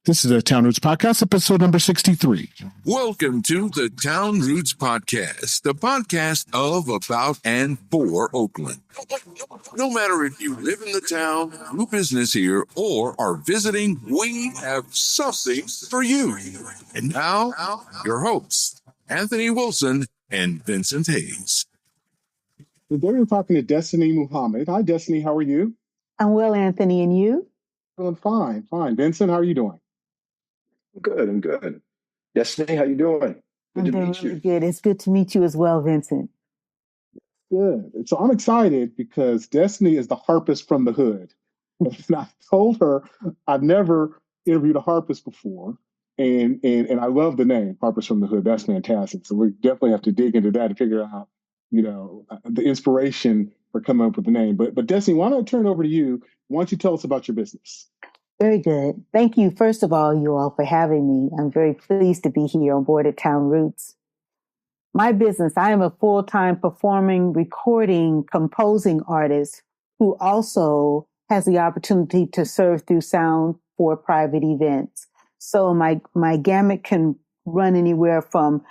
This is the Town Roots Podcast, episode number 63. Welcome to the Town Roots Podcast, the podcast of, about, and for Oakland. No matter if you live in the town, do business here, or are visiting, we have something for you. And now, your hosts, Anthony Wilson and Vincent Hayes. Today we're talking to Destiny Muhammad. Hi, Destiny. How are you? I'm well, Anthony. And you? Doing fine. Vincent, how are you doing? I'm good. Destiny, how you doing? I'm doing really good. It's good to meet you as well, Vincent. Good. So I'm excited because Destiny is the harpist from the hood. And I told her I've never interviewed a harpist before. And I love the name, Harpist from the Hood. That's fantastic. So we definitely have to dig into that to figure out, the inspiration for coming up with the name. But Destiny, why don't I turn it over to you? Why don't you tell us about your business? Very good. Thank you, first of all, you all, for having me. I'm very pleased to be here on board at Town Roots. My business, I am a full-time performing, recording, composing artist who also has the opportunity to serve through sound for private events. So my gamut can run anywhere from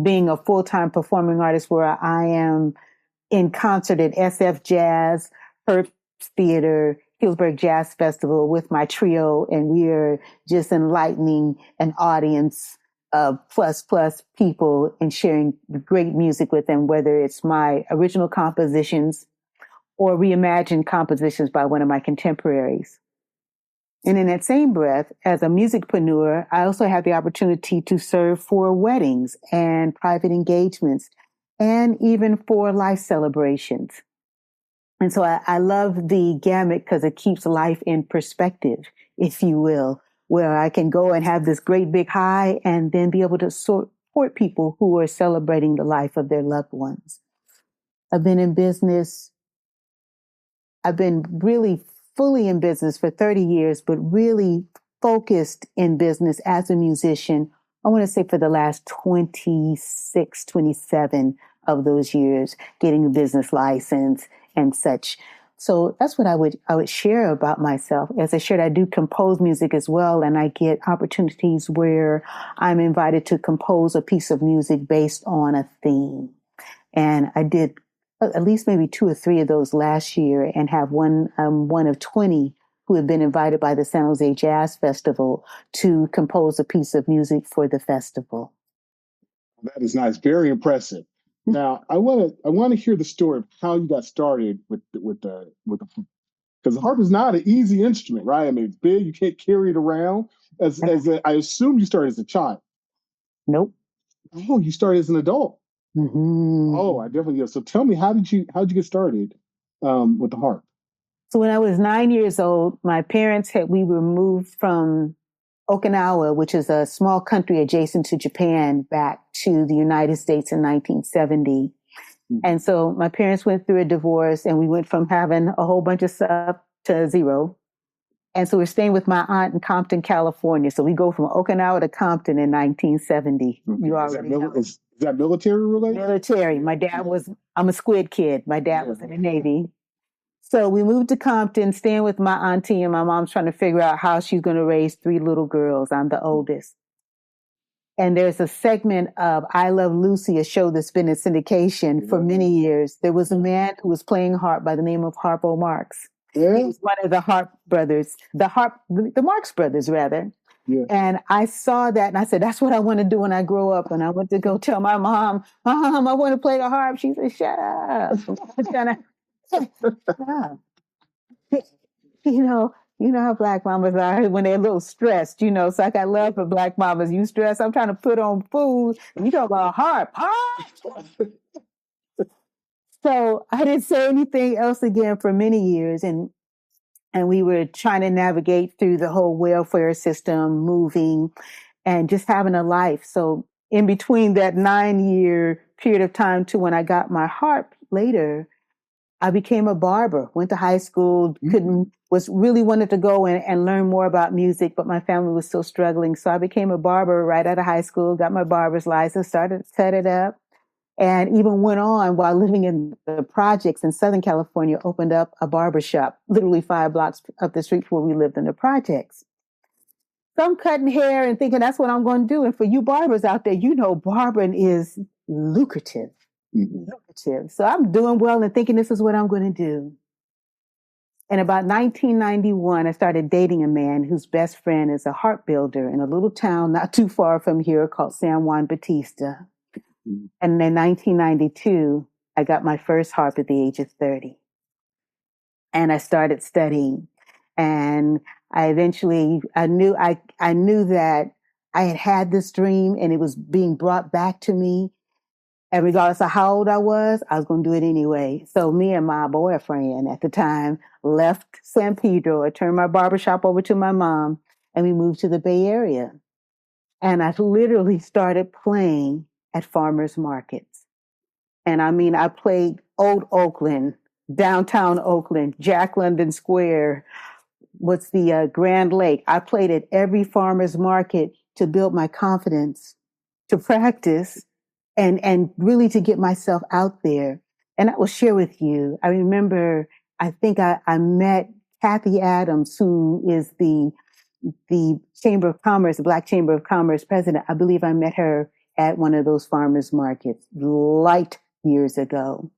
being a full-time performing artist where I am in concert at SF Jazz, Harpist Theater, Hillsburg Jazz Festival with my trio, and we are just enlightening an audience of plus people and sharing great music with them, whether it's my original compositions or reimagined compositions by one of my contemporaries. And in that same breath, as a musicpreneur, I also have the opportunity to serve for weddings and private engagements and even for life celebrations. And so I love the gamut because it keeps life in perspective, if you will, where I can go and have this great big high and then be able to support people who are celebrating the life of their loved ones. I've been in business. I've been really fully in business for 30 years, but really focused in business as a musician, I want to say for the last 26, 27 of those years, getting a business license and such. So that's what I would share about myself. As I shared, I do compose music as well, and I get opportunities where I'm invited to compose a piece of music based on a theme. And I did at least maybe 2 or 3 of those last year, and have one of 20 who have been invited by the San Jose Jazz Festival to compose a piece of music for the festival. That is nice. Very impressive. Now, I want to hear the story of how you got started with the because the harp is not an easy instrument, right? I mean, it's big. You can't carry it around. I assume you started as a child. Nope. Oh, you started as an adult. Mm-hmm. Oh, I definitely. So tell me, how'd you get started with the harp? So when I was 9 years old, my parents we were moved from Okinawa, which is a small country adjacent to Japan, back to the United States in 1970. Mm-hmm. And so my parents went through a divorce, and we went from having a whole bunch of stuff to zero. And so we're staying with my aunt in Compton, California. So we go from Okinawa to Compton in 1970. Okay. You already know. Is that military related? Military. My dad I'm a squid kid. My dad was in the Navy. So we moved to Compton, staying with my auntie, and my mom's trying to figure out how she's going to raise 3 little girls. I'm the oldest. And there's a segment of I Love Lucy, a show that's been in syndication for many years. There was a man who was playing harp by the name of Harpo Marx. Yeah. He was one of the harp brothers, the Marx brothers, rather. Yeah. And I saw that, and I said, that's what I want to do when I grow up. And I went to go tell my mom, I want to play the harp. She said, shut up. You know how black mamas are when they're a little stressed, so I got love for black mamas. You stress, I'm trying to put on food, and you talk about harp. So I didn't say anything else again for many years, and we were trying to navigate through the whole welfare system, moving, and just having a life. So in between that 9-year period of time to when I got my harp later, I became a barber, went to high school, really wanted to go and learn more about music, but my family was still struggling. So I became a barber right out of high school, got my barber's license, started to cut it up, and even went on while living in the projects in Southern California, opened up a barber shop, literally 5 blocks up the street where we lived in the projects. So I'm cutting hair and thinking that's what I'm going to do. And for you barbers out there, you know, barbering is lucrative. Mm-hmm. Lucrative. So I'm doing well and thinking this is what I'm going to do. And about 1991, I started dating a man whose best friend is a harp builder in a little town not too far from here called San Juan Batista. Mm-hmm. And in 1992, I got my first harp at the age of 30. And I started studying. And I eventually, I knew that I had this dream and it was being brought back to me. And regardless of how old I was going to do it anyway. So me and my boyfriend at the time left San Pedro. I turned my barbershop over to my mom and we moved to the Bay Area. And I literally started playing at farmers markets. And I mean, I played Old Oakland, downtown Oakland, Jack London Square, what's the Grand Lake. I played at every farmer's market to build my confidence, to practice, and really to get myself out there. And I will share with you. I remember, I think I met Kathy Adams, who is the Chamber of Commerce, the Black Chamber of Commerce president. I believe I met her at one of those farmers markets light years ago.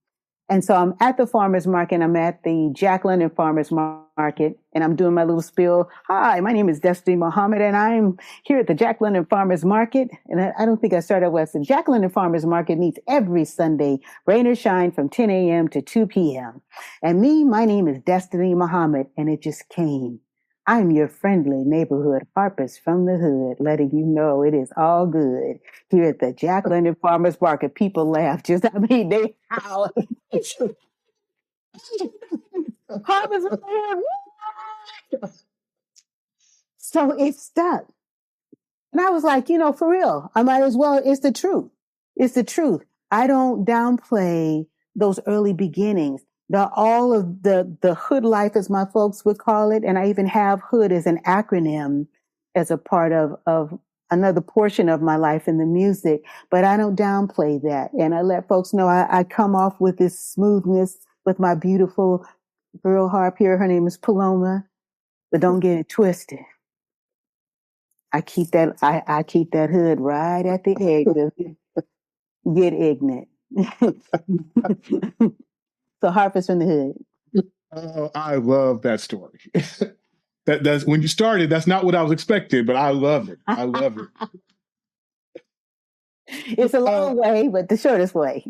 And so I'm at the farmer's market. I'm at the Jack London Farmer's Market, and I'm doing my little spiel. Hi, my name is Destiny Muhammad, and I'm here at the Jack London Farmer's Market. And I don't think I started with the Jack London Farmer's Market meets every Sunday, rain or shine, from 10 a.m. to 2 p.m. And my name is Destiny Muhammad, and it just came. I'm your friendly neighborhood harpist from the hood, letting you know it is all good here at the Jack London Farmers Market. People laugh they howl. Harpist from the hood. So it stuck. And I was like, for real, I might as well. It's the truth. It's the truth. I don't downplay those early beginnings. All of the hood life, as my folks would call it. And I even have hood as an acronym as a part of another portion of my life in the music, but I don't downplay that. And I let folks know I come off with this smoothness with my beautiful girl harp here. Her name is Paloma, but don't get it twisted. I keep that hood right at the edge. Get ignorant. So Harpist from the Hood. Oh, I love that story. That's when you started. That's not what I was expecting, but I love it. I love it. It's a long way, but the shortest way.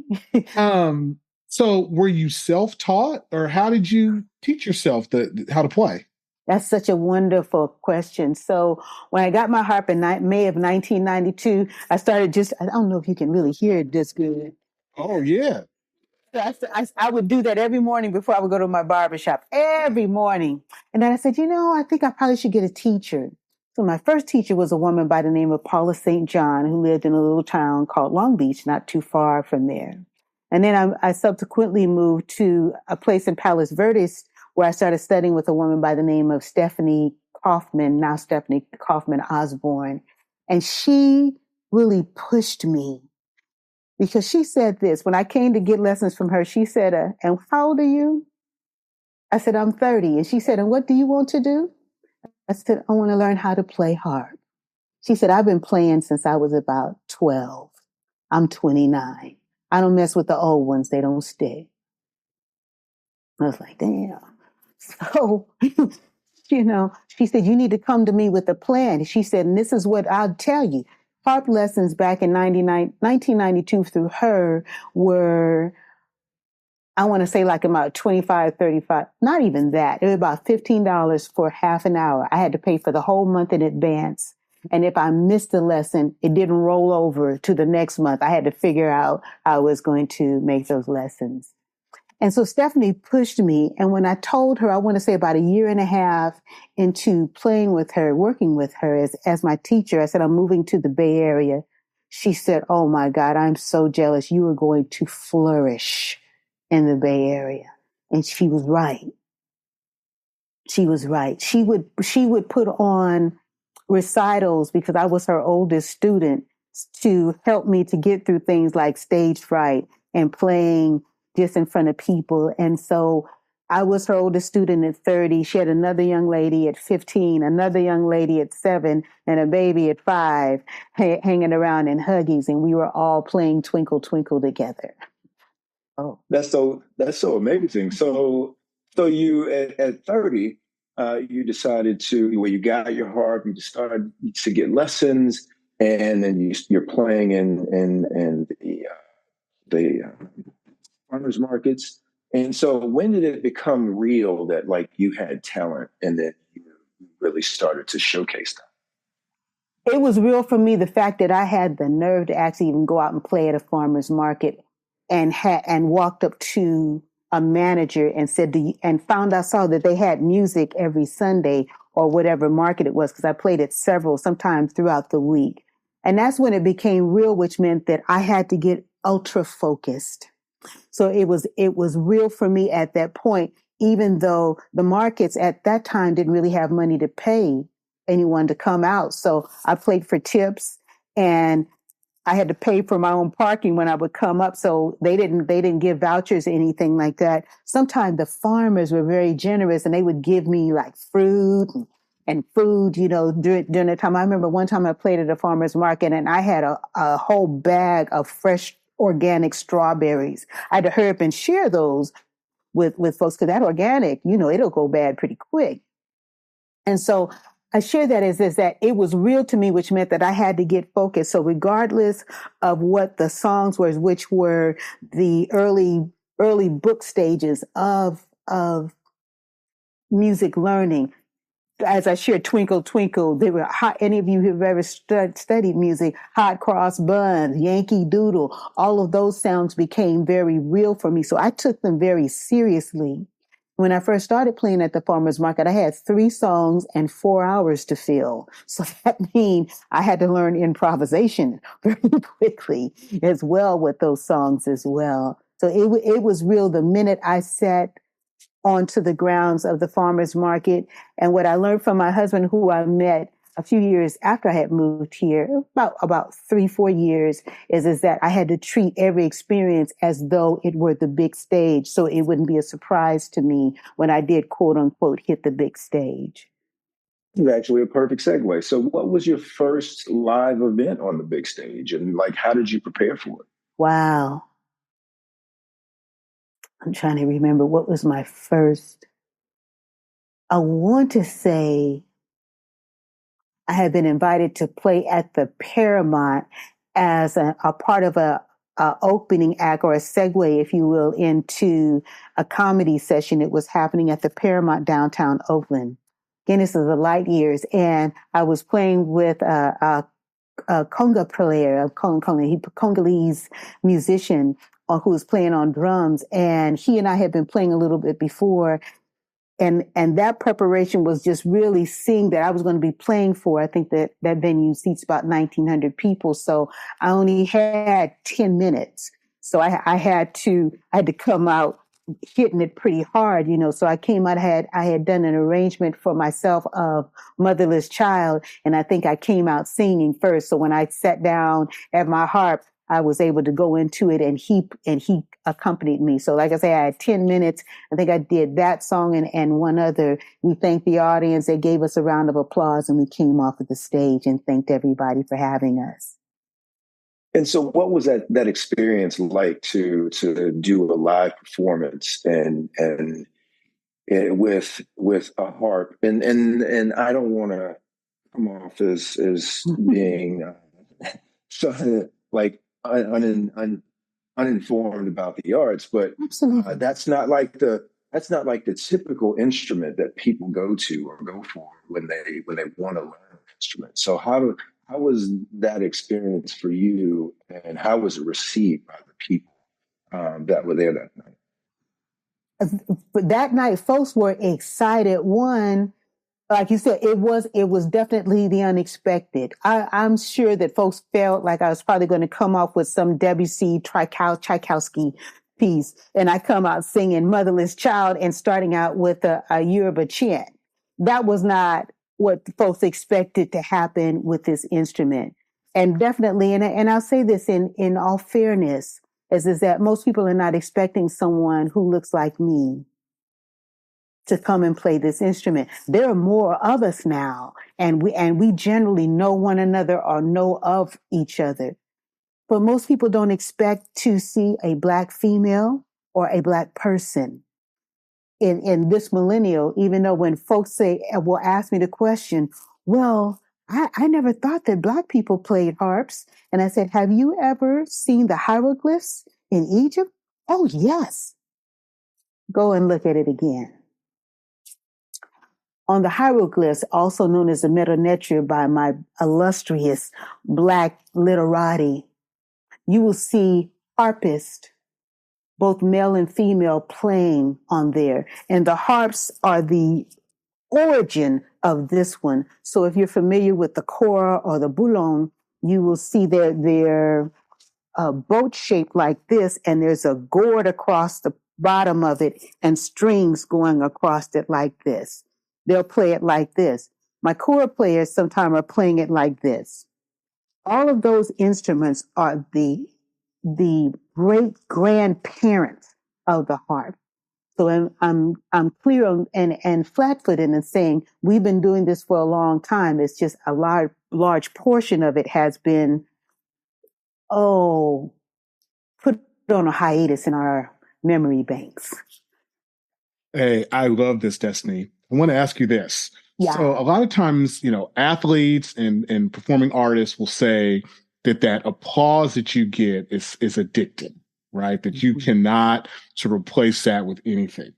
So were you self-taught, or how did you teach yourself how to play? That's such a wonderful question. So when I got my harp in May of 1992, I started I don't know if you can really hear it this good. Oh, yeah. I would do that every morning before I would go to my barbershop, every morning. And then I said, I think I probably should get a teacher. So my first teacher was a woman by the name of Paula St. John, who lived in a little town called Long Beach, not too far from there. And then I subsequently moved to a place in Palos Verdes where I started studying with a woman by the name of Stephanie Kaufman Osborne. And she really pushed me. Because she said this, when I came to get lessons from her, she said, and how old are you? I said, I'm 30. And she said, and what do you want to do? I said, I want to learn how to play harp. She said, I've been playing since I was about 12. I'm 29. I don't mess with the old ones. They don't stick. I was like, damn. So, she said, you need to come to me with a plan. She said, and this is what I'll tell you. Harp lessons back in 1992 through her were, I want to say like about $25, $35, not even that. It was about $15 for half an hour. I had to pay for the whole month in advance. And if I missed a lesson, it didn't roll over to the next month. I had to figure out how I was going to make those lessons. And so Stephanie pushed me. And when I told her, I want to say about a year and a half into playing with her, working with her as my teacher, I said, I'm moving to the Bay Area. She said, oh my God, I'm so jealous. You are going to flourish in the Bay Area. And she was right. She was right. She would put on recitals because I was her oldest student to help me to get through things like stage fright and playing just in front of people. And so I was her oldest student at 30. She had another young lady at 15, another young lady at 7, and a baby at 5 hanging around in Huggies. And we were all playing Twinkle, Twinkle together. Oh, that's so amazing. So you at 30, you decided to you got your harp, you started to get lessons, and then you're playing in the farmers markets. And so when did it become real that like you had talent and that you really started to showcase it was real for me, the fact that I had the nerve to actually even go out and play at a farmer's market and walked up to a manager and said, and saw that they had music every Sunday or whatever market it was, because I played at several, sometimes throughout the week. And that's when it became real, which meant that I had to get ultra focused. So it was real for me at that point, even though the markets at that time didn't really have money to pay anyone to come out. So I played for tips, and I had to pay for my own parking when I would come up. So they didn't give vouchers or anything like that. Sometimes the farmers were very generous, and they would give me like fruit and food, during the time. I remember one time I played at a farmer's market, and I had a whole bag of fresh organic strawberries. I had to hurry up and share those with folks, because that organic, it'll go bad pretty quick. And so I share that is that it was real to me, which meant that I had to get focused. So regardless of what the songs were, which were the early book stages of music learning, as I shared Twinkle Twinkle, they were hot. Any of you who've ever studied music, Hot Cross Buns, Yankee Doodle, all of those sounds became very real for me. So I took them very seriously. When I first started playing at the farmer's market, I had 3 songs and 4 hours to fill. So that means I had to learn improvisation very quickly as well with those songs as well. So it was real the minute I sat onto the grounds of the farmer's market. And what I learned from my husband, who I met a few years after I had moved here, about 3-4 years, is that I had to treat every experience as though it were the big stage. So it wouldn't be a surprise to me when I did, quote unquote, hit the big stage. It's actually a perfect segue. So what was your first live event on the big stage, and like how did you prepare for it? Wow. I'm trying to remember what was my first. I want to say I had been invited to play at the Paramount as a part of a opening act, or a segue, if you will, into a comedy session. It was happening at the Paramount downtown Oakland. Again, this is the light years, and I was playing with a conga player, a Congolese musician who was playing on drums, and he and I had been playing a little bit before. And that preparation was just really seeing that I was going to be playing for, I think that venue seats about 1,900 people. So I only had 10 minutes. So I had to come out hitting it pretty hard, So I came out, I had done an arrangement for myself of Motherless Child. And I think I came out singing first. So when I sat down at my harp, I was able to go into it, and he accompanied me. So like I say, I had 10 minutes. I think I did that song and one other. We thanked the audience. They gave us a round of applause, and we came off of the stage and thanked everybody for having us. And so what was that experience like to do a live performance and with a harp? And I don't want to come off as being so, like uninformed about the arts, but that's not like the typical instrument that people go to or go for when they want to learn an instrument. So how was that experience for you, and how was it received by the people that were there that night? But that night, folks were excited. One, like you said, it was definitely the unexpected. I'm sure that folks felt like I was probably going to come off with some Debussy Tchaikovsky piece, and I come out singing Motherless Child and starting out with a Yoruba chant. That was not what folks expected to happen with this instrument. And definitely, and I'll say this in all fairness, is that most people are not expecting someone who looks like me to come and play this instrument. There are more of us now, and we generally know one another or know of each other. But most people don't expect to see a Black female or a Black person in this millennial, even though when folks will ask me the question, well, I never thought that Black people played harps. And I said, have you ever seen the hieroglyphs in Egypt? Oh, yes. Go and look at it again. On the hieroglyphs, also known as the Metanetra by my illustrious Black literati, you will see harpist, both male and female, playing on there. And the harps are the origin of this one. So if you're familiar with the kora or the boulon, you will see they're boat shaped like this, and there's a gourd across the bottom of it and strings going across it like this. They'll play it like this. My kora players sometimes are playing it like this. All of those instruments are the great grandparents of the harp. So I'm clear and flat-footed in saying we've been doing this for a long time. It's just a large portion of it has been, put on a hiatus in our memory banks. Hey, I love this, Destiny. I want to ask you this. Yeah. So a lot of times, athletes and performing artists will say that applause that you get is addicting, right? That you cannot sort of replace that with anything.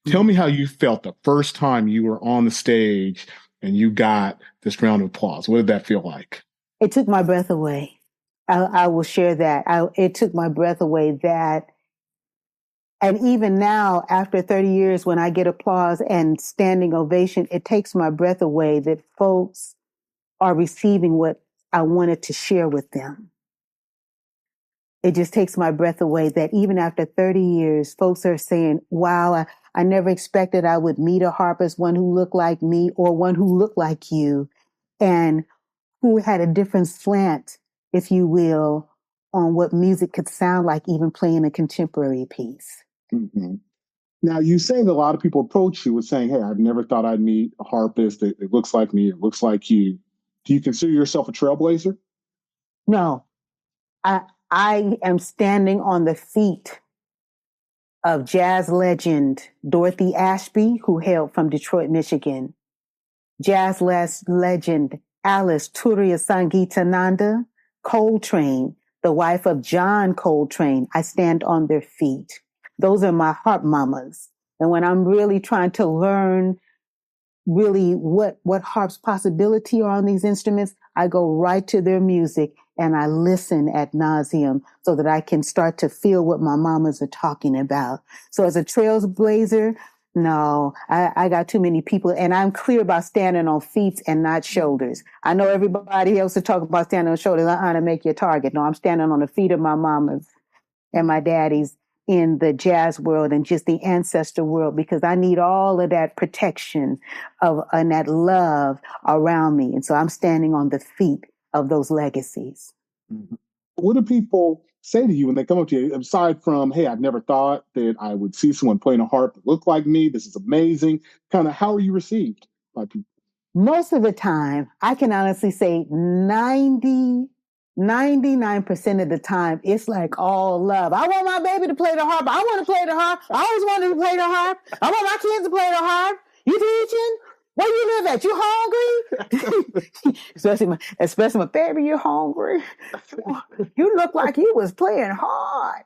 Tell me how you felt the first time you were on the stage and you got this round of applause. What did that feel like? It took my breath away. I will share that. It took my breath away that. And even now, after 30 years, when I get applause and standing ovation, it takes my breath away that folks are receiving what I wanted to share with them. It just takes my breath away that even after 30 years, folks are saying, wow, I never expected I would meet a harpist, one who looked like me or one who looked like you and who had a different slant, if you will, on what music could sound like, even playing a contemporary piece. Mm-hmm. Now, you say that a lot of people approach you with saying, hey, I've never thought I'd meet a harpist that looks like me, it looks like you. Do you consider yourself a trailblazer? No, I am standing on the feet of jazz legend Dorothy Ashby, who hailed from Detroit, Michigan. Jazz legend Alice Turiya Sangeetananda Coltrane, the wife of John Coltrane. I stand on their feet. Those are my harp mamas. And when I'm really trying to learn really what harp's possibility are on these instruments, I go right to their music and I listen ad nauseum so that I can start to feel what my mamas are talking about. So as a trailblazer, no, I got too many people, and I'm clear about standing on feet and not shoulders. I know everybody else to talk about standing on shoulders. To make your target. No, I'm standing on the feet of my mamas and my daddies in the jazz world and just the ancestor world, because I need all of that protection and that love around me. And so I'm standing on the feet of those legacies. Mm-hmm. What do people say to you when they come up to you, aside from, hey, I've never thought that I would see someone playing a harp that looked like me. This is amazing. Kind of, how are you received by people? Most of the time, I can honestly say 99% of the time, it's like all love. I want my baby to play the harp. I want to play the harp. I always wanted to play the harp. I want my kids to play the harp. You teaching? Where you live at? You hungry? especially my baby, you hungry? You look like you was playing hard.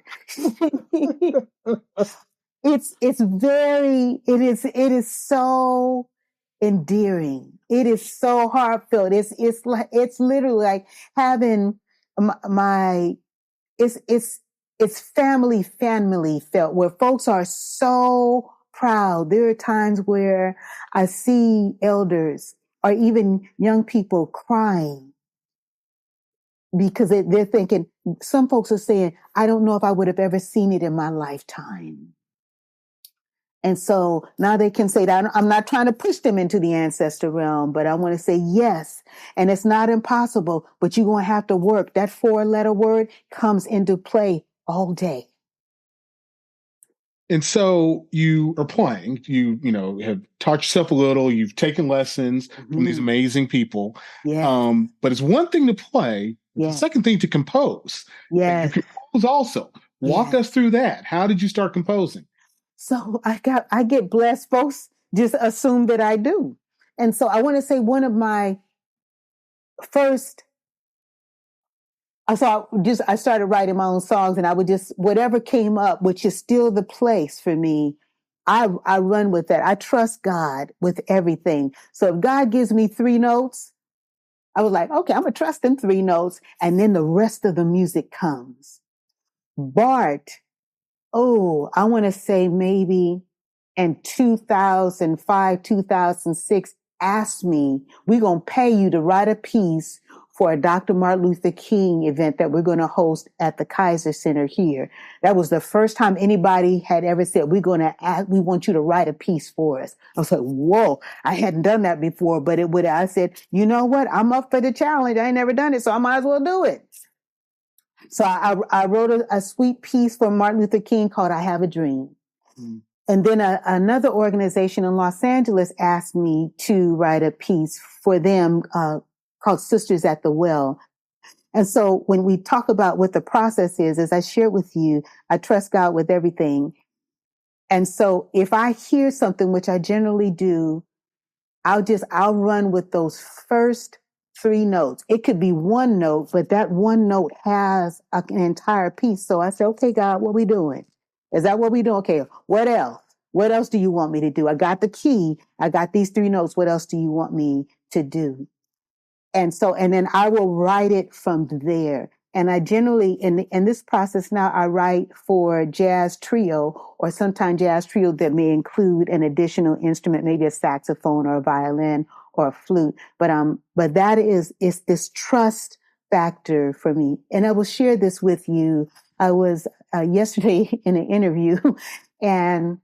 It is so endearing. It is so heartfelt. It's literally like having it's family felt, where folks are so proud. There are times where I see elders or even young people crying because they're thinking, some folks are saying, I don't know if I would have ever seen it in my lifetime. And so now they can say that. I'm not trying to push them into the ancestor realm, but I want to say yes. And it's not impossible, but you're going to have to work. That 4-letter word comes into play all day. And so you are playing, have taught yourself a little, you've taken lessons from these amazing people. Yeah. But it's one thing to play, it's the Yeah. second thing to compose. And you Yes. compose also. Walk Yeah. us through that. How did you start composing? So I get blessed. Folks just assume that I do. And so I want to say one of my first, I started writing my own songs, and I would just, whatever came up, which is still the place for me, I run with that. I trust God with everything. So if God gives me 3 notes, I was like, okay, I'm going to trust in 3 notes. And then the rest of the music comes. Bart, I want to say maybe in 2005, 2006, asked me, we're going to pay you to write a piece for a Dr. Martin Luther King event that we're going to host at the Kaiser Center here. That was the first time anybody had ever said, we want you to write a piece for us. I was like, whoa, I hadn't done that before, but I said, you know what? I'm up for the challenge. I ain't never done it, so I might as well do it. So I wrote a sweet piece for Martin Luther King called I Have a Dream. Mm. And then another organization in Los Angeles asked me to write a piece for them called Sisters at the Well. And so when we talk about what the process is, as I shared with you, I trust God with everything. And so if I hear something, which I generally do, I'll run with those first 3 notes. It could be 1 note, but that 1 note has an entire piece. So I say, okay, God, what we doing? Is that what we doing? Okay, what else? What else do you want me to do? I got the key. I got these 3 notes. What else do you want me to do? And then I will write it from there. And I generally, in this process now, I write for jazz trio, or sometimes jazz trio that may include an additional instrument, maybe a saxophone or a violin or a flute. But that is this trust factor for me. And I will share this with you. I was yesterday in an interview, and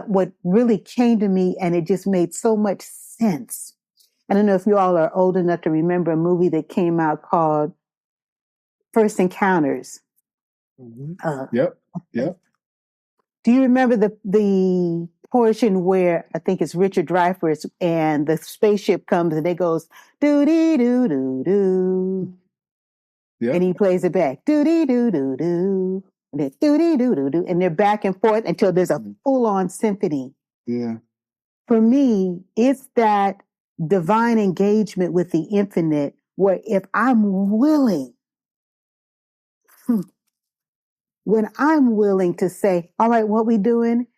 what really came to me, and it just made so much sense. I don't know if you all are old enough to remember a movie that came out called First Encounters. Mm-hmm. Yep. Do you remember the portion where I think it's Richard Dreyfuss and the spaceship comes and it goes doo dee doo doo doo, and he plays it back doo dee doo doo doo, and then doo dee doo doo doo, and they're back and forth until there's a full on symphony. Yeah. For me, it's that divine engagement with the infinite, where if I'm willing, when I'm willing to say, all right, what we doing?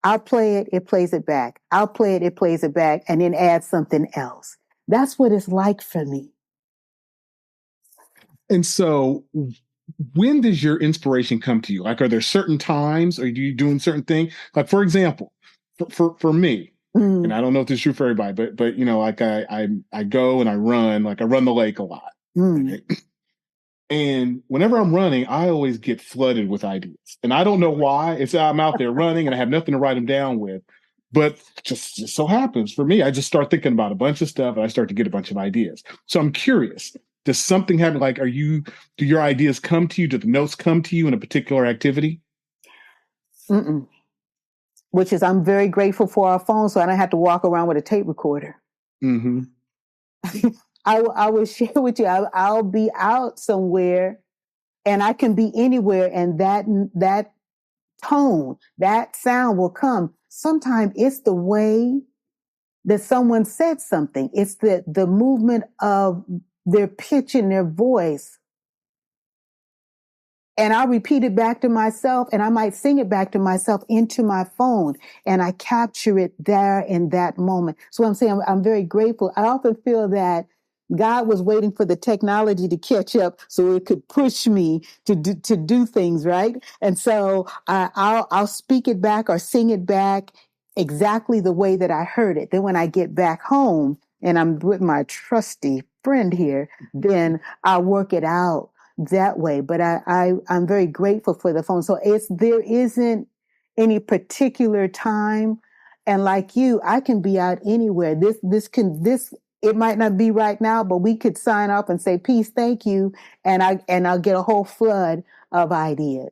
I'll play it, it plays it back. I'll play it, it plays it back, and then add something else. That's what it's like for me. And so when does your inspiration come to you? Like, are there certain times? Are you doing certain things? Like, for example, for me, and I don't know if this is true for everybody, but like I go and I run the lake a lot. Right? And whenever I'm running, I always get flooded with ideas. And I don't know why. It's I'm out there running and I have nothing to write them down with. But just so happens for me, I just start thinking about a bunch of stuff and I start to get a bunch of ideas. So I'm curious, does something happen? Like, do your ideas come to you? Do the notes come to you in a particular activity? Which is, I'm very grateful for our phone, so I don't have to walk around with a tape recorder. Mm-hmm. I will share with you, I'll be out somewhere and I can be anywhere, and that tone, that sound will come. Sometimes it's the way that someone said something. It's the movement of their pitch in their voice. And I'll repeat it back to myself, and I might sing it back to myself into my phone, and I capture it there in that moment. So I'm saying I'm very grateful. I often feel that God was waiting for the technology to catch up so it could push me to do things, right? And so I'll speak it back or sing it back exactly the way that I heard it. Then when I get back home and I'm with my trusty friend here, then I'll work it out that way. But I'm very grateful for the phone. So there isn't any particular time. And like you, I can be out anywhere. It might not be right now, but we could sign off and say, peace, thank you. And I'll get a whole flood of ideas.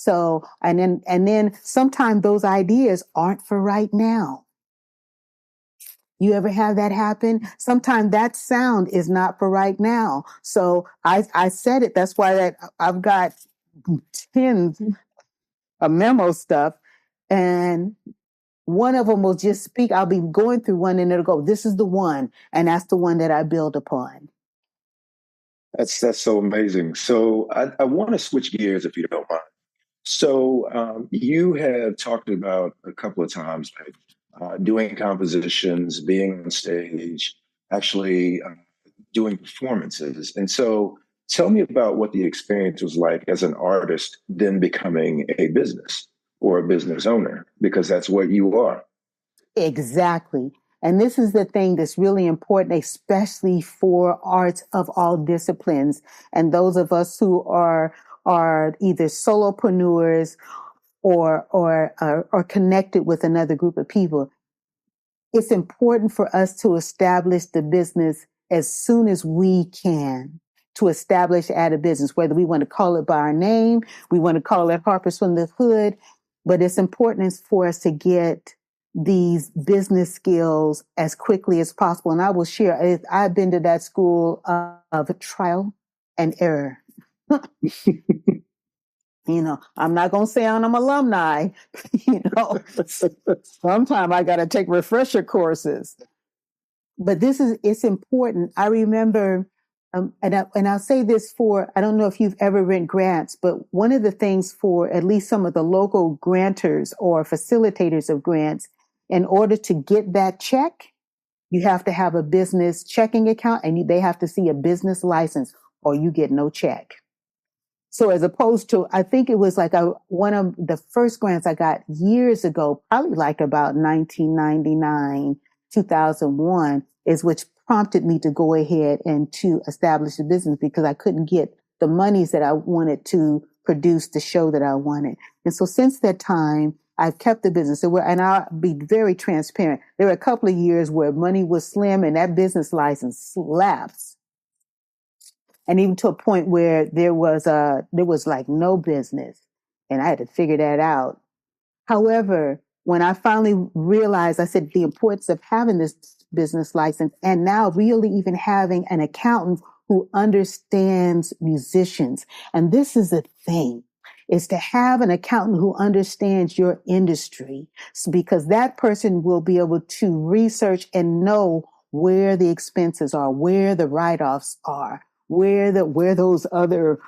So, and then sometimes those ideas aren't for right now. You ever have that happen? Sometimes that sound is not for right now. So I said it. That's why I've got tens of memo stuff, and one of them will just speak. I'll be going through one and it'll go, this is the one. And that's the one that I build upon. That's so amazing. So I want to switch gears if you don't mind. So you have talked about a couple of times doing compositions, being on stage, actually doing performances. And so tell me about what the experience was like as an artist, then becoming a business or a business owner, because that's what you are. Exactly. And this is the thing that's really important, especially for arts of all disciplines. And those of us who are either solopreneurs or connected with another group of people. It's important for us to establish the business as soon as we can, to establish at a business, whether we want to call it by our name, we want to call it Harpist From The Hood, but it's important for us to get these business skills as quickly as possible. And I will share, I've been to that school of trial and error. You know, I'm not going to say I'm alumni, you know, sometimes I got to take refresher courses, but it's important. I remember, and I'll say this for, I don't know if you've ever written grants, but one of the things for at least some of the local grantors or facilitators of grants, in order to get that check, you have to have a business checking account and they have to see a business license or you get no check. So as opposed to, I think it was like one of the first grants I got years ago, probably like about 1999, 2001, is which prompted me to go ahead and to establish a business because I couldn't get the monies that I wanted to produce the show that I wanted. And so since that time, I've kept the business. And I'll be very transparent. There were a couple of years where money was slim and that business license lapsed. And even to a point where there was like no business and I had to figure that out. However, when I finally realized, I said the importance of having this business license and now really even having an accountant who understands musicians. And this is the thing, is to have an accountant who understands your industry, because that person will be able to research and know where the expenses are, where the write-offs are, where those other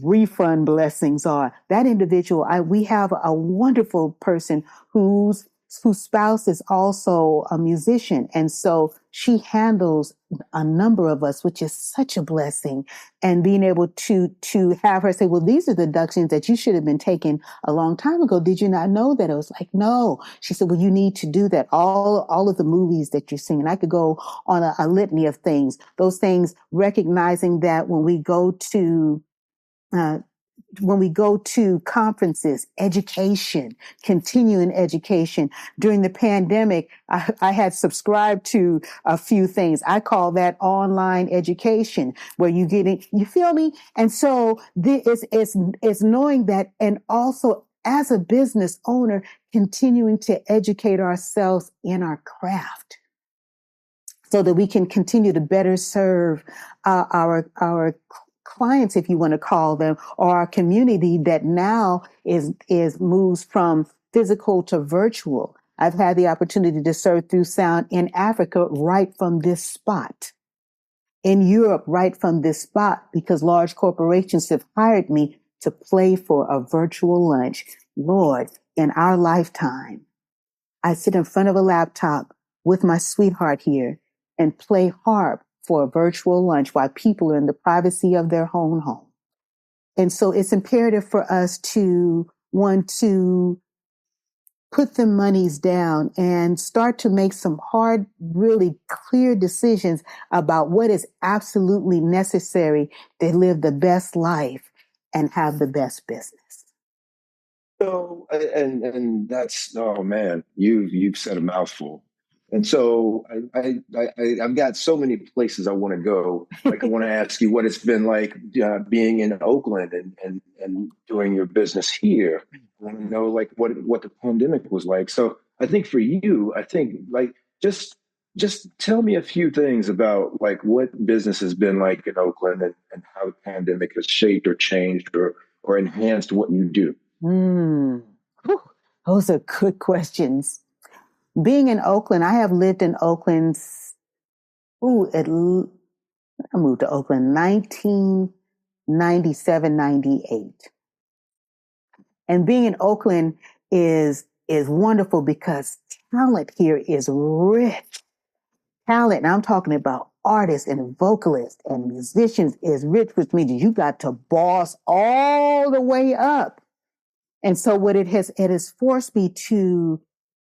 refund blessings are. That individual, we have a wonderful person whose spouse is also a musician. And so she handles a number of us, which is such a blessing. And being able to have her say, well, these are the deductions that you should have been taking a long time ago. Did you not know that? I was like, no. She said, well, you need to do that. All of the movies that you're seeing. I could go on a litany of things, those things, recognizing that when we go to conferences, education, continuing education. During the pandemic, I had subscribed to a few things. I call that online education, where you feel me? And so it's knowing that, and also as a business owner, continuing to educate ourselves in our craft, so that we can continue to better serve our clients, if you want to call them, or our community that now moves from physical to virtual. I've had the opportunity to serve through sound in Africa right from this spot, in Europe right from this spot, because large corporations have hired me to play for a virtual lunch. Lord, in our lifetime, I sit in front of a laptop with my sweetheart here and play harp for a virtual lunch while people are in the privacy of their own home. And so it's imperative for us to want to put the monies down and start to make some hard, really clear decisions about what is absolutely necessary to live the best life and have the best business. So, and that's, oh man, you've said a mouthful. And so I've got so many places I want to go. Like I want to ask you what it's been like being in Oakland and doing your business here. I want to know like what the pandemic was like. So I think for you, I think like just tell me a few things about like what business has been like in Oakland and how the pandemic has shaped or changed or enhanced what you do. Mm. Whew. Those are good questions. Being in Oakland, I have lived in Oakland. I moved to Oakland 1997, 98. And being in Oakland is wonderful because talent here is rich. Talent, and I'm talking about artists and vocalists and musicians is rich, which means you got to boss all the way up. And so what it has forced me to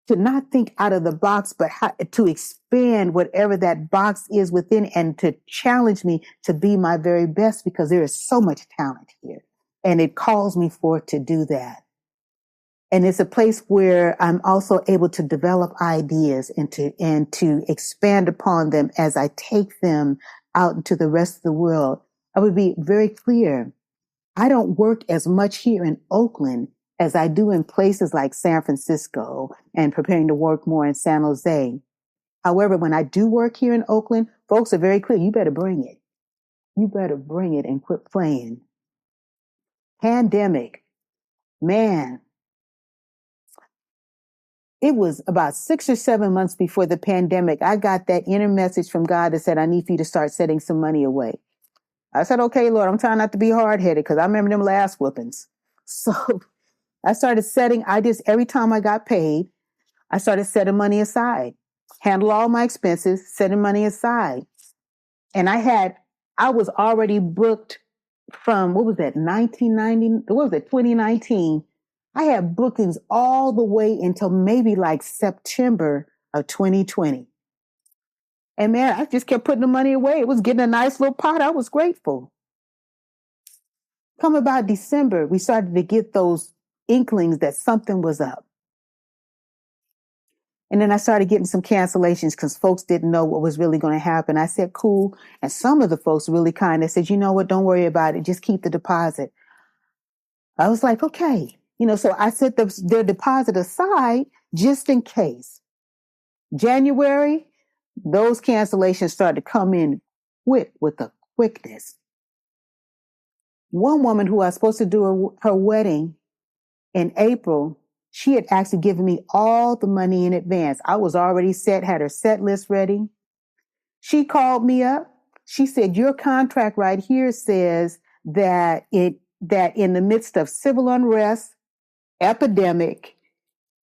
not think out of the box, but to expand whatever that box is within and to challenge me to be my very best because there is so much talent here. And it calls me forth to do that. And it's a place where I'm also able to develop ideas and to expand upon them as I take them out into the rest of the world. I would be very clear. I don't work as much here in Oakland as I do in places like San Francisco and preparing to work more in San Jose. However, when I do work here in Oakland, folks are very clear. You better bring it. You better bring it and quit playing. Pandemic. Man, it was about 6 or 7 months before the pandemic. I got that inner message from God that said, I need for you to start setting some money away. I said, okay, Lord, I'm trying not to be hard-headed because I remember them last whoopings. So I started every time I got paid, I started setting money aside, handle all my expenses, setting money aside. And I was already booked from, 2019? I had bookings all the way until maybe like September of 2020. And man, I just kept putting the money away. It was getting a nice little pot. I was grateful. Come about December, we started to get those inklings that something was up. And then I started getting some cancellations because folks didn't know what was really going to happen. I said, cool. And some of the folks really kind of said, you know what, don't worry about it. Just keep the deposit. I was like, okay. So I set their deposit aside just in case. January, those cancellations started to come in quick with a quickness. One woman who I was supposed to do her wedding in April, she had actually given me all the money in advance. I was already set, had her set list ready. She called me up. She said, your contract right here says that in the midst of civil unrest, epidemic,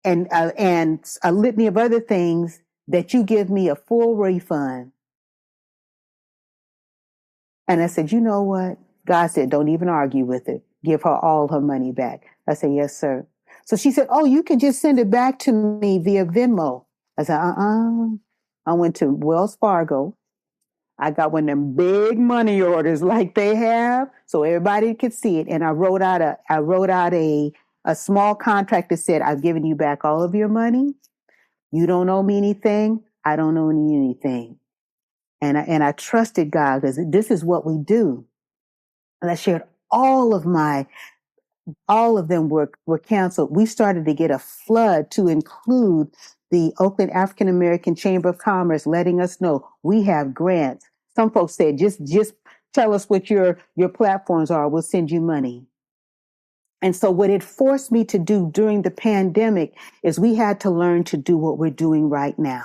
and a litany of other things, that you give me a full refund. And I said, you know what? God said, don't even argue with it. Give her all her money back. I said, yes, sir. So she said, oh, you can just send it back to me via Venmo. I said, I went to Wells Fargo. I got one of them big money orders like they have so everybody could see it. And I wrote out a small contract that said, I've given you back all of your money. You don't owe me anything. I don't owe you anything. And I trusted God because this is what we do. And I shared all of them were canceled. We started to get a flood to include the Oakland African American Chamber of Commerce letting us know we have grants. Some folks said, just tell us what your platforms are. We'll send you money. And so what it forced me to do during the pandemic is we had to learn to do what we're doing right now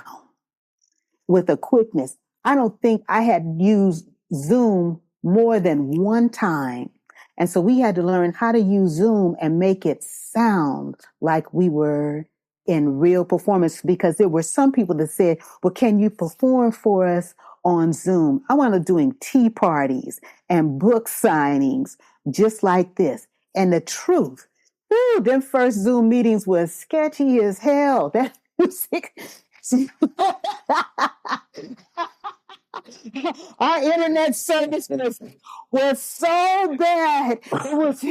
with a quickness. I don't think I had used Zoom more than one time. And so we had to learn how to use Zoom and make it sound like we were in real performance, because there were some people that said, well, can you perform for us on Zoom? I want to doing tea parties and book signings just like this. And the truth, them first Zoom meetings was sketchy as hell. That music. Our internet service was so bad. It was,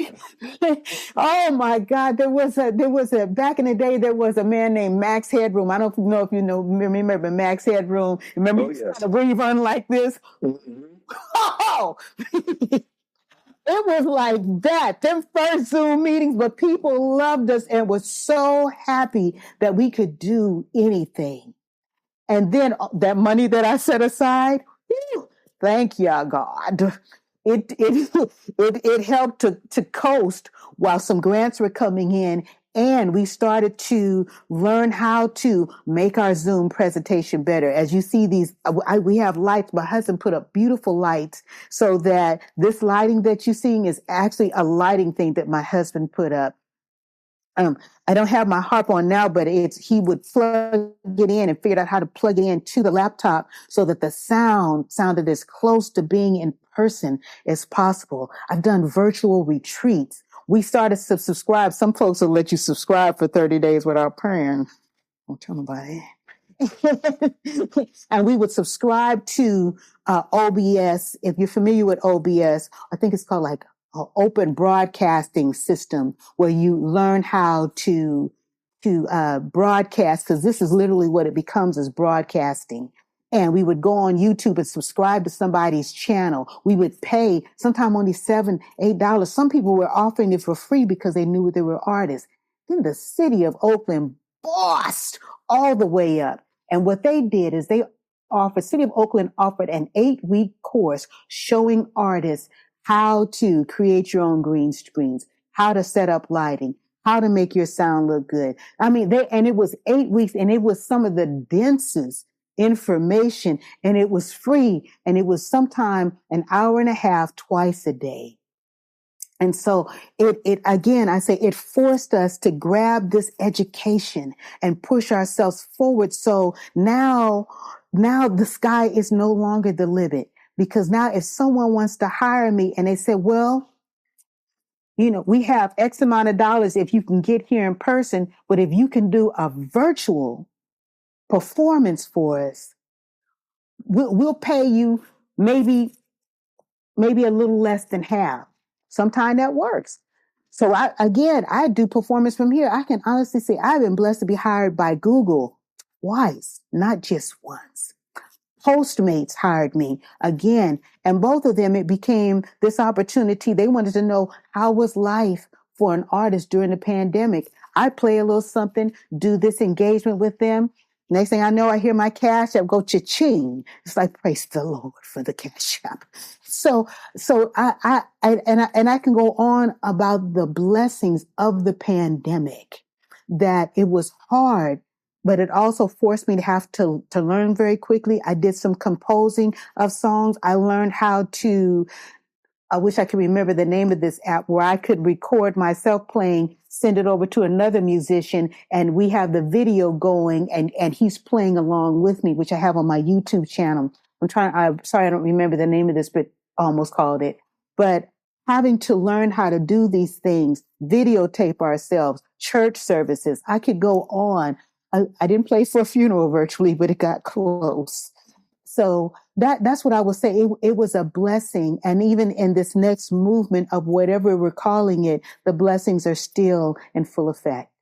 oh my God. There was a, back in the day, there was a man named Max Headroom. I don't know if you remember Max Headroom. Remember, Oh, yes. the rerun like this? Mm-hmm. Oh, it was like that. Them first Zoom meetings, but people loved us and were so happy that we could do anything. And then that money that I set aside, whew, thank you, God. It helped to coast while some grants were coming in. And we started to learn how to make our Zoom presentation better. As you see these, we have lights. My husband put up beautiful lights so that this lighting that you're seeing is actually a lighting thing that my husband put up. I don't have my harp on now, but he would plug it in and figured out how to plug it into the laptop so that the sound sounded as close to being in person as possible. I've done virtual retreats. We started to subscribe. Some folks will let you subscribe for 30 days without paying. Don't tell nobody. And we would subscribe to OBS. If you're familiar with OBS, I think it's called like an open broadcasting system where you learn how to broadcast, because this is literally what it becomes, is broadcasting. And we would go on YouTube and subscribe to somebody's channel. We would pay sometime only $7, $8. Some people were offering it for free because they knew they were artists. Then the city of Oakland bossed all the way up. And what they did is City of Oakland offered an 8-week course showing artists how to create your own green screens, how to set up lighting, how to make your sound look good. I mean, and it was 8 weeks, and it was some of the densest information, and it was free, and it was sometime an hour and a half twice a day. And so it again, I say it forced us to grab this education and push ourselves forward. So now the sky is no longer the limit, because now if someone wants to hire me and they say, well, we have X amount of dollars if you can get here in person, but if you can do a virtual performance for us, we'll pay you maybe a little less than half. Sometimes that works. So I do performance from here. I can honestly say I've been blessed to be hired by Google twice, not just once. Postmates hired me again, and both of them, it became this opportunity. They wanted to know how was life for an artist during the pandemic. I play a little something, do this engagement with them. Next thing I know, I hear my Cash App go cha-ching. It's like, praise the Lord for the Cash App. So I can go on about the blessings of the pandemic, that it was hard, but it also forced me to have to learn very quickly. I did some composing of songs. I learned how to, I wish I could remember the name of this app, where I could record myself playing, send it over to another musician, and we have the video going, and he's playing along with me, which I have on my YouTube channel. I'm sorry I don't remember the name of this, but almost called it. But having to learn how to do these things, videotape ourselves, church services, I could go on. I didn't play for a funeral virtually, but it got close. So that's what I would say. It was a blessing. And even in this next movement of whatever we're calling it, the blessings are still in full effect.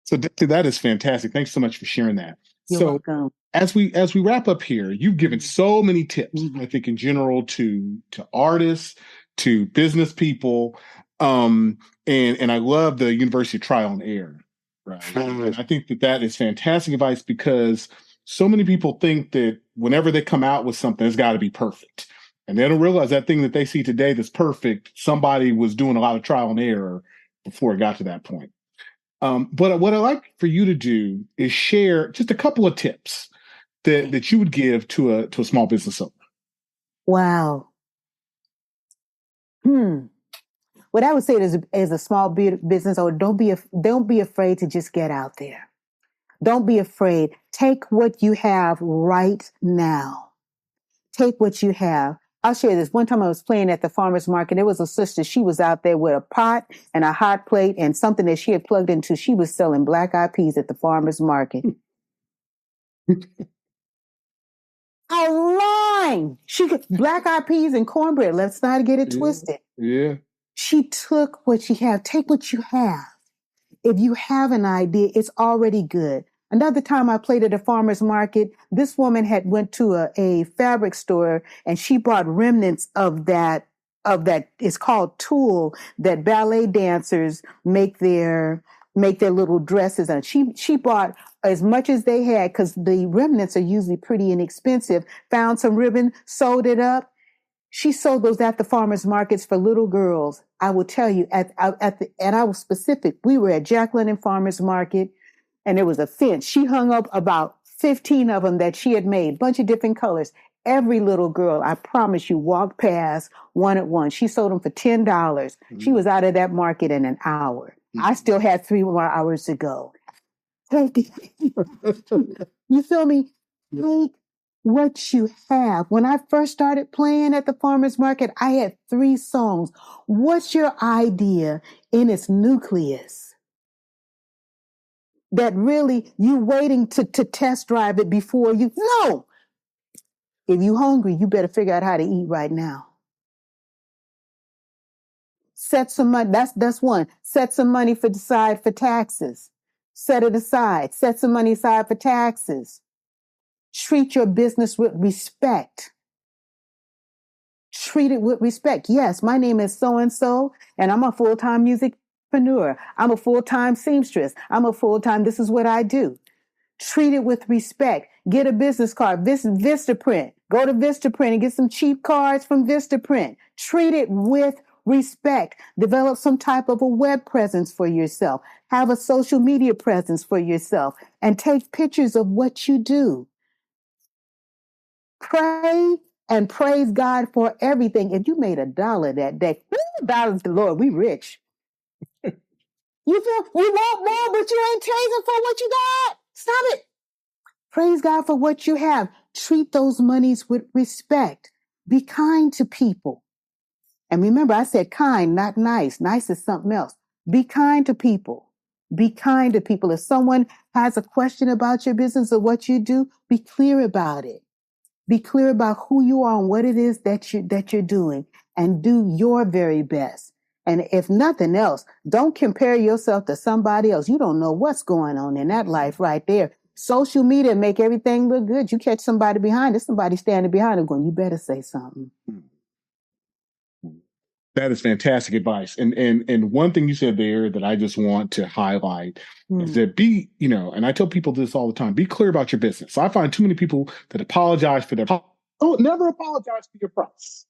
So that is fantastic. Thanks so much for sharing that. You're welcome. As we wrap up here, you've given so many tips, I think, in general to artists, to business people. And I love the University of Trial and Error. Right. And I think that is fantastic advice, because so many people think that whenever they come out with something, it's got to be perfect. And they don't realize that thing that they see today that's perfect, somebody was doing a lot of trial and error before it got to that point. But what I'd like for you to do is share just a couple of tips that you would give to a small business owner. Wow. What I would say is a small business owner, don't be afraid to just get out there. Don't be afraid. Take what you have right now. Take what you have. I'll share this. One time I was playing at the farmer's market. There was a sister. She was out there with a pot and a hot plate and something that she had plugged into. She was selling black-eyed peas at the farmer's market. A fine. She could black eyed peas and cornbread. Let's not get it twisted. Yeah. She took what she had. Take what you have. If you have an idea, it's already good. Another time I played at a farmer's market, this woman had went to a fabric store and she brought remnants of that, it's called tulle, that ballet dancers make their little dresses on. She bought as much as they had because the remnants are usually pretty inexpensive, found some ribbon, sewed it up. She sold those at the farmers markets for little girls. I will tell you, and I was specific. We were at Jacqueline and Farmers Market, and there was a fence. She hung up about 15 of them that she had made, bunch of different colors. Every little girl, I promise you, walked past one at one. She sold them for $10. Mm-hmm. She was out of that market in an hour. Mm-hmm. I still had 3 more hours to go. You feel me? Take what you have. When I first started playing at the farmer's market, I had 3 songs. What's your idea in its nucleus? That really you waiting to test drive it before you. No. If you hungry, you better figure out how to eat right now. Set some money. That's one. Set some money aside for taxes. Set it aside. Set some money aside for taxes. Treat your business with respect. Treat it with respect. Yes, my name is so-and-so, and I'm a full-time musicpreneur. I'm a full-time seamstress. I'm a full-time, this is what I do. Treat it with respect. Get a business card. Vistaprint. Go to Vistaprint and get some cheap cards from Vistaprint. Treat it with respect. Develop some type of a web presence for yourself. Have a social media presence for yourself. And take pictures of what you do. Pray and praise God for everything. If you made $1 that day, $1 the Lord, we rich. You feel you want more, but you ain't praising for what you got. Stop it. Praise God for what you have. Treat those monies with respect. Be kind to people. And remember, I said kind, not nice. Nice is something else. Be kind to people. Be kind to people. If someone has a question about your business or what you do, be clear about it. Be clear about who you are and what it is that you're doing, and do your very best. And if nothing else, don't compare yourself to somebody else. You don't know what's going on in that life right there. Social media make everything look good. You catch somebody behind it, somebody standing behind them going, you better say something. That is fantastic advice. And one thing you said there that I just want to highlight is that and I tell people this all the time, be clear about your business. So I find too many people that apologize for their never apologize for your price.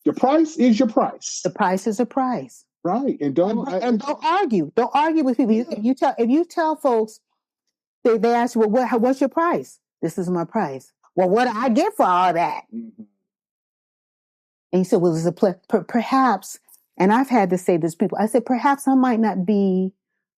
Your price is your price. The price is a price. Right. And don't argue. Don't argue with people. Yeah. If you tell folks, they ask you, well, what's your price? This is my price. Well, what do I get for all that? Mm-hmm. And he said, well, perhaps, and I've had to say this to people, I said, perhaps I might not be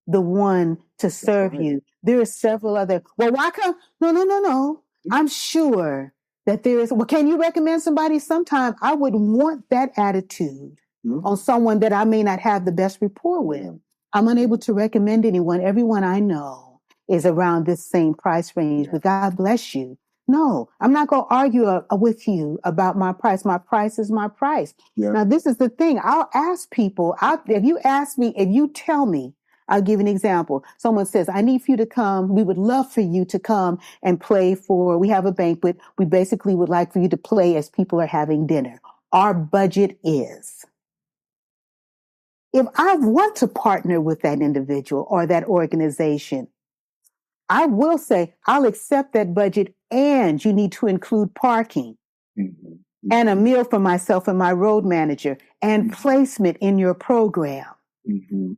the one to serve you. There are several other, well, why come? No. I'm sure that there is, well, can you recommend somebody? Sometime I would want that attitude on someone that I may not have the best rapport with. I'm unable to recommend anyone. Everyone I know is around this same price range, but God bless you. No, I'm not going to argue with you about my price. My price is my price. Yeah. Now, this is the thing. I'll ask people, if you tell me, I'll give an example. Someone says, I need for you to come. We would love for you to come and play we have a banquet. We basically would like for you to play as people are having dinner. Our budget is. If I want to partner with that individual or that organization, I will say, I'll accept that budget, and you need to include parking and a meal for myself and my road manager and placement in your program. Mm-hmm.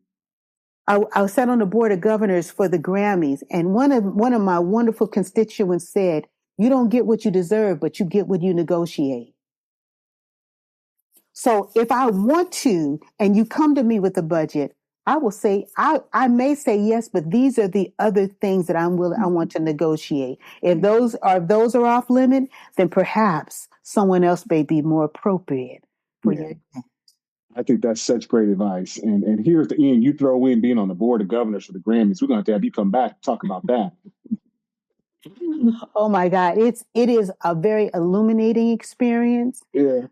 I sat on the board of governors for the Grammys, and one of my wonderful constituents said, you don't get what you deserve, but you get what you negotiate. So if I want to, and you come to me with a budget, I will say, I may say yes, but these are the other things that I want to negotiate. If those are off limit, then perhaps someone else may be more appropriate for you. I think that's such great advice. And here's the end. You throw in being on the board of governors for the Grammys. We're going to have you come back and talk about that. Oh my God. It is a very illuminating experience. Yeah.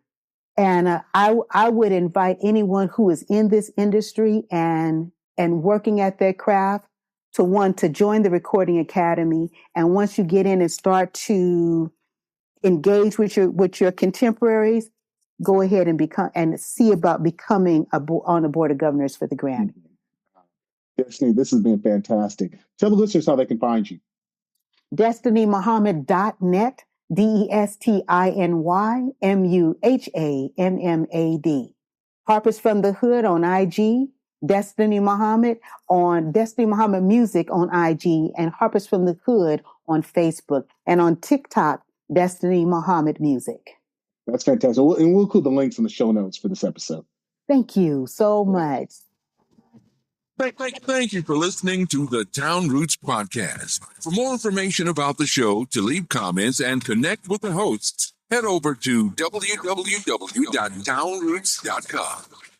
And I would invite anyone who is in this industry and working at their craft to join the Recording Academy. And once you get in and start to engage with your contemporaries, go ahead and see about becoming on the board of governors for the Grammy. Destiny, this has been fantastic. Tell the listeners how they can find you. DestinyMuhammad.net, DESTINYMUHAMMAD. Harpist From The Hood on IG, Destiny Muhammad on Destiny Muhammad Music on IG, and Harpist From The Hood on Facebook, and on TikTok, Destiny Muhammad Music. That's fantastic. And we'll include the links in the show notes for this episode. Thank you so much. Thank you for listening to the Town Roots Podcast. For more information about the show, to leave comments, and connect with the hosts, head over to www.townroots.com.